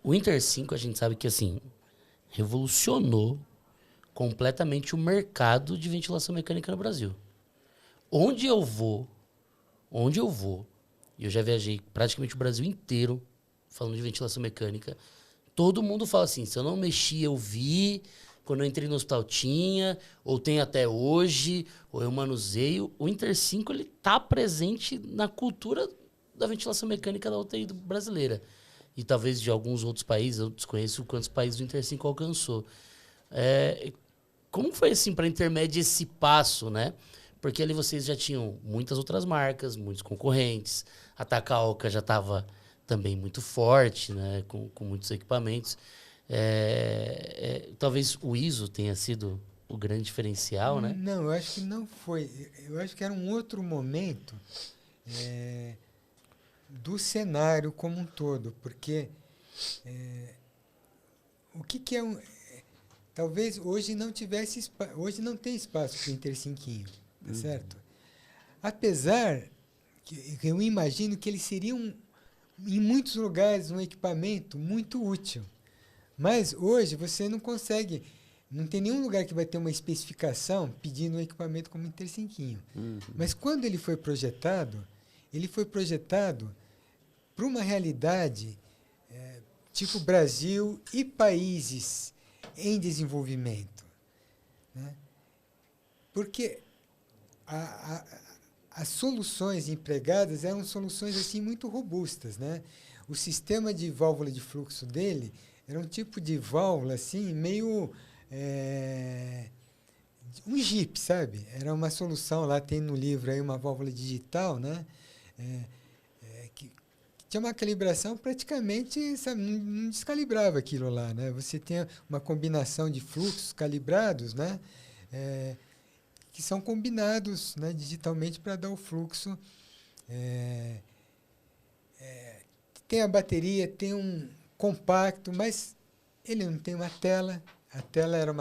O Inter 5, a gente sabe que, assim, revolucionou completamente o mercado de ventilação mecânica no Brasil. Onde eu vou, e eu já viajei praticamente o Brasil inteiro falando de ventilação mecânica, todo mundo fala assim, se eu não mexi, eu vi, quando eu entrei no hospital tinha, ou tem até hoje, ou eu manuseio. O Inter 5, ele tá presente na cultura da ventilação mecânica da UTI brasileira. E talvez de alguns outros países, eu desconheço quantos países o Inter 5 alcançou. Como foi assim para intermédio esse passo, né? Porque ali vocês já tinham muitas outras marcas, muitos concorrentes. A Takaoka já estava também muito forte, né? Com muitos equipamentos. Talvez o ISO tenha sido o grande diferencial, né? Não, eu acho que não foi. Eu acho que era um outro momento do cenário como um todo, porque o que é um... Talvez hoje não tivesse hoje não tem espaço para o Inter 5, tá certo? Apesar que eu imagino que ele seria em muitos lugares um equipamento muito útil. Mas hoje você não consegue, não tem nenhum lugar que vai ter uma especificação pedindo um equipamento como o Inter 5. Mas quando ele foi projetado para uma realidade tipo Brasil e países em desenvolvimento, né? Porque as soluções empregadas eram soluções assim muito robustas, né? O sistema de válvula de fluxo dele era um tipo de válvula assim meio um Jeep, sabe? Era uma solução lá, tem no livro aí uma válvula digital, né? Que tinha uma calibração praticamente, sabe, não descalibrava aquilo lá, né? Você tem uma combinação de fluxos calibrados, né? Que são combinados, né, digitalmente para dar o fluxo. Tem a bateria, tem um compacto, mas ele não tem uma tela. A tela era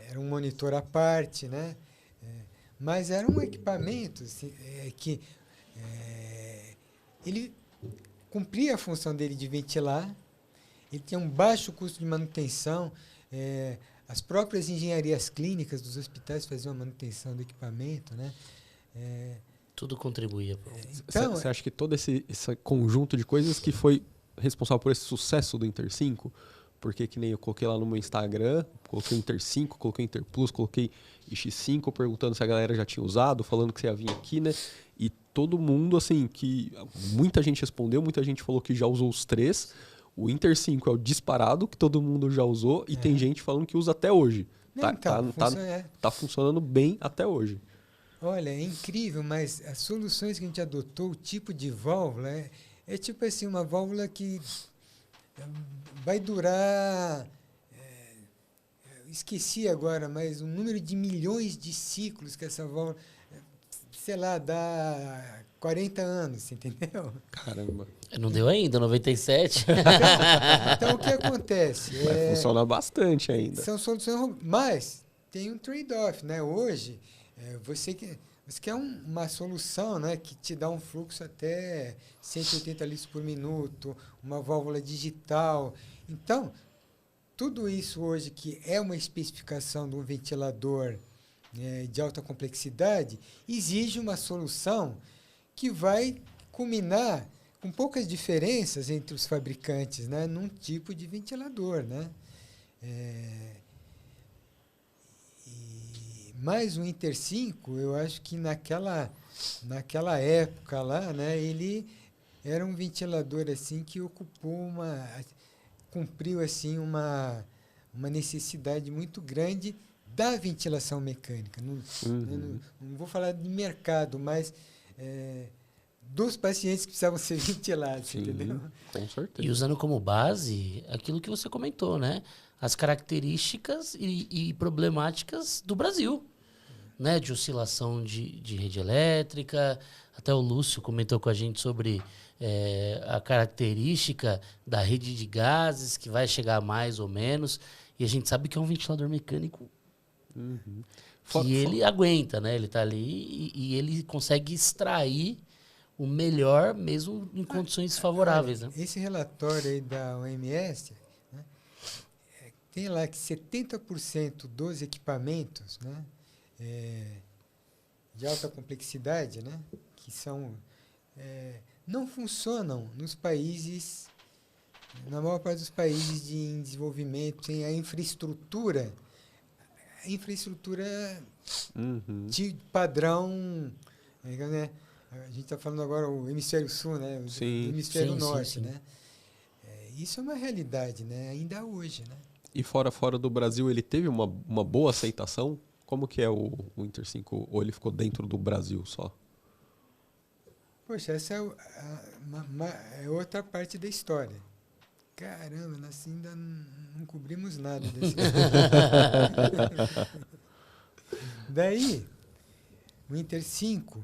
era um monitor à parte, né? Mas era um equipamento assim, que ele cumpria a função dele de ventilar, ele tinha um baixo custo de manutenção, as próprias engenharias clínicas dos hospitais faziam a manutenção do equipamento, né? Tudo contribuía. Então, você acha que todo esse conjunto de coisas que foi responsável por esse sucesso do Inter 5? Porque que nem eu coloquei lá no meu Instagram, coloquei Inter 5, coloquei Inter Plus, coloquei X5, perguntando se a galera já tinha usado, falando que você ia vir aqui, né? E todo mundo, assim, que muita gente respondeu, muita gente falou que já usou os 3. O Inter 5 é o disparado, que todo mundo já usou, e tem gente falando que usa até hoje. Não, Tá funcionando bem até hoje. Olha, é incrível, mas as soluções que a gente adotou, o tipo de válvula, é tipo assim, uma válvula que vai durar, esqueci agora, mas um número de milhões de ciclos que essa válvula, sei lá, dá 40 anos, entendeu? Caramba. Não deu ainda, 97. Então, o que acontece? Vai funcionar bastante ainda. São soluções, mas tem um trade-off, né? Hoje, você quer uma solução, né, que te dá um fluxo até 180 litros por minuto, uma válvula digital. Então, tudo isso hoje que é uma especificação de um ventilador de alta complexidade, exige uma solução que vai culminar com poucas diferenças entre os fabricantes, né, num tipo de ventilador, né? Mas o Inter 5, eu acho que naquela época lá, né, ele era um ventilador assim que cumpriu assim uma necessidade muito grande da ventilação mecânica. Não vou falar de mercado, mas dos pacientes que precisavam ser ventilados, entendeu? Com certeza. E usando como base aquilo que você comentou, né? As características e problemáticas do Brasil, né? De oscilação de rede elétrica. Até o Lúcio comentou com a gente sobre a característica da rede de gases, que vai chegar mais ou menos. E a gente sabe que é um ventilador mecânico que ele aguenta, né? Ele está ali e ele consegue extrair o melhor, mesmo em condições favoráveis, né? Esse relatório aí da OMS, né, tem lá que 70% dos equipamentos, né, de alta complexidade, né, que são, não funcionam nos países, na maior parte dos países em desenvolvimento, tem a infraestrutura de padrão, né? A gente está falando agora o hemisfério sul, né? O Sim. hemisfério Sim, norte, sim. né? Isso é uma realidade, né? Ainda hoje, né? E fora do Brasil, ele teve uma boa aceitação? Como que é o Inter 5? Ou ele ficou dentro do Brasil só? Poxa, essa é, é outra parte da história. Caramba, nós ainda não cobrimos nada desse. Daí, o Inter 5,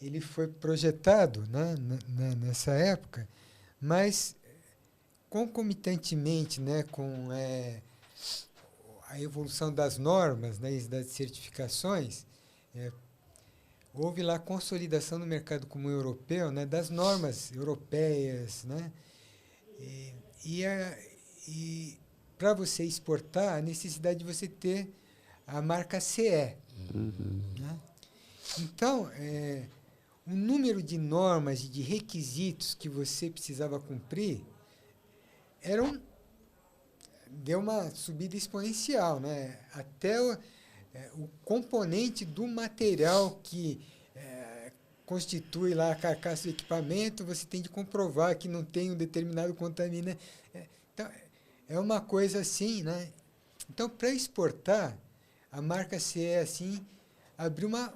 ele foi projetado, né, nessa época, mas concomitantemente, né, com a evolução das normas, né, e das certificações, houve lá a consolidação no mercado comum europeu, né, das normas europeias, né, e para você exportar, a necessidade de você ter a marca CE. Né? Então, o número de normas e de requisitos que você precisava cumprir deu uma subida exponencial, né? Até o componente do material que constitui lá a carcaça do equipamento, você tem de comprovar que não tem um determinado contaminante. Então, é uma coisa assim, né? Então, para exportar, a marca CE, assim, abriu uma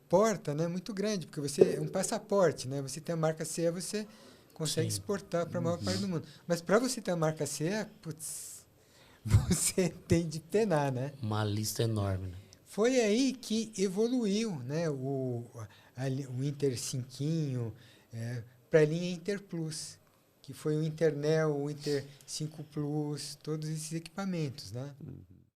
porta, né, muito grande, porque você é um passaporte, né? Você tem a marca CE, você consegue exportar para a maior parte do mundo. Mas para você ter a marca CE, putz, você tem de penar, né? Uma lista enorme, né? Foi aí que evoluiu, né, o Inter 5 para a linha Inter Plus, que foi o Internel, o Inter 5 Plus, todos esses equipamentos, né?